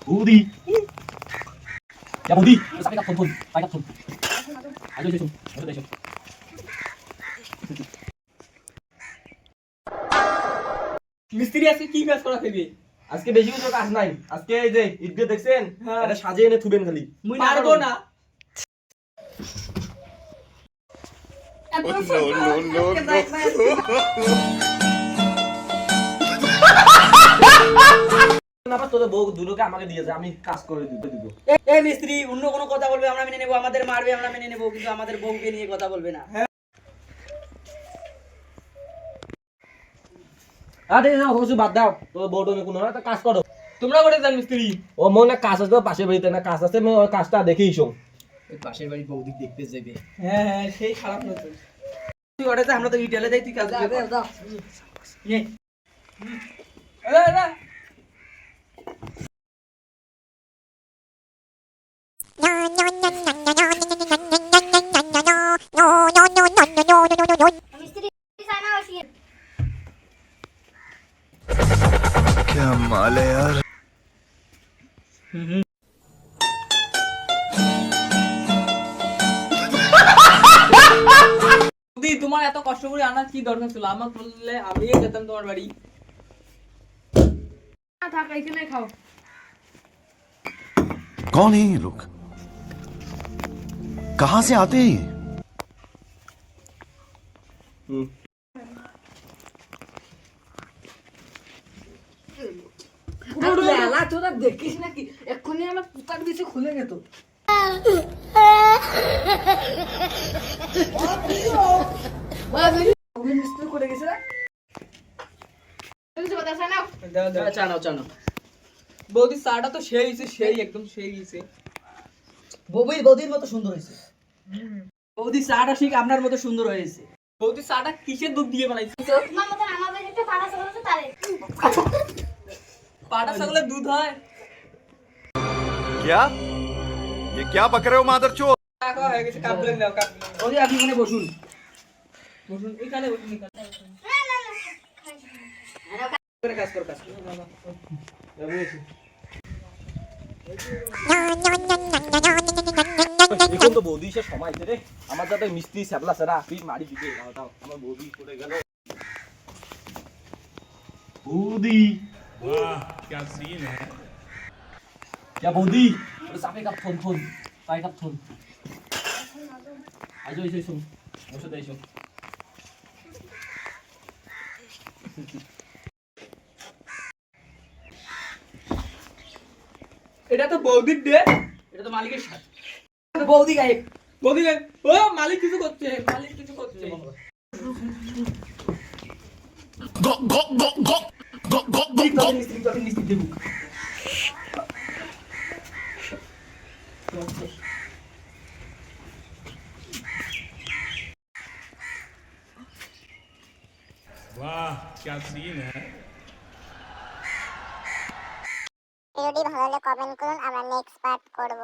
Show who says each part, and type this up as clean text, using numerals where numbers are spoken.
Speaker 1: বৌদি বৌদি সাপে কাপ ফোন পাই কাপ ফোন আজ এসো ওটা এসো
Speaker 2: মিস্ত্রি আজকে কি কাজ করা খাইবে?
Speaker 1: আজকে বেশি কিছু কাজ নাই। আজকে এই যে ঈদকে দেখছেন এটা সাজিয়ে এনে থুবেন খালি।
Speaker 2: মুই পারবো না।
Speaker 1: না পাস তোদের বউ দুটোকে আমাকে দিয়েছে, আমি কাজ করে দিব।
Speaker 2: এই মিস্ত্রি অন্য কোনো কথা বলবে আমরা মেনে নেব, আমাদের মারবে আমরা মেনে নেব, কিন্তু আমাদের বউকে নিয়ে কথা বলবে না।
Speaker 1: আরে না কিছু বাদ দাও, তোর বউটা কোনো না কাজ করো।
Speaker 2: তোমরা করে যান মিস্ত্রি।
Speaker 1: ও মনে কাজ আছে পাশের বাড়িতে না কাজ আছে, ওই কাজটা দেখেই শোন।
Speaker 2: ওই পাশের বাড়ি বৌদি দেখতে যাবে। হ্যাঁ হ্যাঁ সেই খারাপ না তুই ওটাতে আমরা তো ইটালে যাই, তুই কাজ করবি। দাও নে এ
Speaker 3: क्या माल है यार।
Speaker 2: তোমার এত কষ্ট করে আনার কি দরকার ছিল? আমাকে বললে আমি যেতাম তোমার বাড়ি। থাক এখানে খাও।
Speaker 3: कौन है ये लोग, कहां से आते हैं?
Speaker 2: তোরা দেখিস নাকি এক্ষুনি আমার পুতার বেশি খুলে গেত। করে গেছে বৌদি চাটা তো সেই হয়েছে, সেই একদম সেই হয়েছে। বৌদির মতো সুন্দর হয়েছে। বৌদি চাটা ঠিক আপনার মতো সুন্দর হয়েছে। বৌদি চাটা কিসের দুধ দিয়ে বানাইছে? পাটা ছাগলের দুধ হয়।
Speaker 3: क्या ये क्या बक रहे हो मादरचोद।
Speaker 2: টাকা হয়ে গেছে, কাপ দিলেন দাও, কাপ দিলেন। বৌদি আপনি এখানে বসুন, বসুন এখানে বসুন, এখানে কাজ কর, কাজ কর।
Speaker 1: এখন তো বৌদি সে সময় রে, আমার যাতে মিস্ত্রি স্যাবলা সেরা তুই মারি দিবে। দাও আমার বৌদি করে গেল। বৌদি
Speaker 4: वाह क्या सीन है।
Speaker 1: বৌদি সাপে কাপ ফোন ফোন পাই কাপ ফোন আজ এসো এসো বসে এসো।
Speaker 2: এটা তো বৌদির ডে, এটা তো মালিকের সাথে। বৌদি গায়ে বৌদি গায়ে ও মালিক কিছু করছে, মালিক কিছু করছে। মিস্ত্রি দেবো।
Speaker 4: वाह क्या सीन है।
Speaker 5: ভিডিওটি ভালো লাগলে কমেন্ট করুন, আমরা নেক্সট পার্ট করব।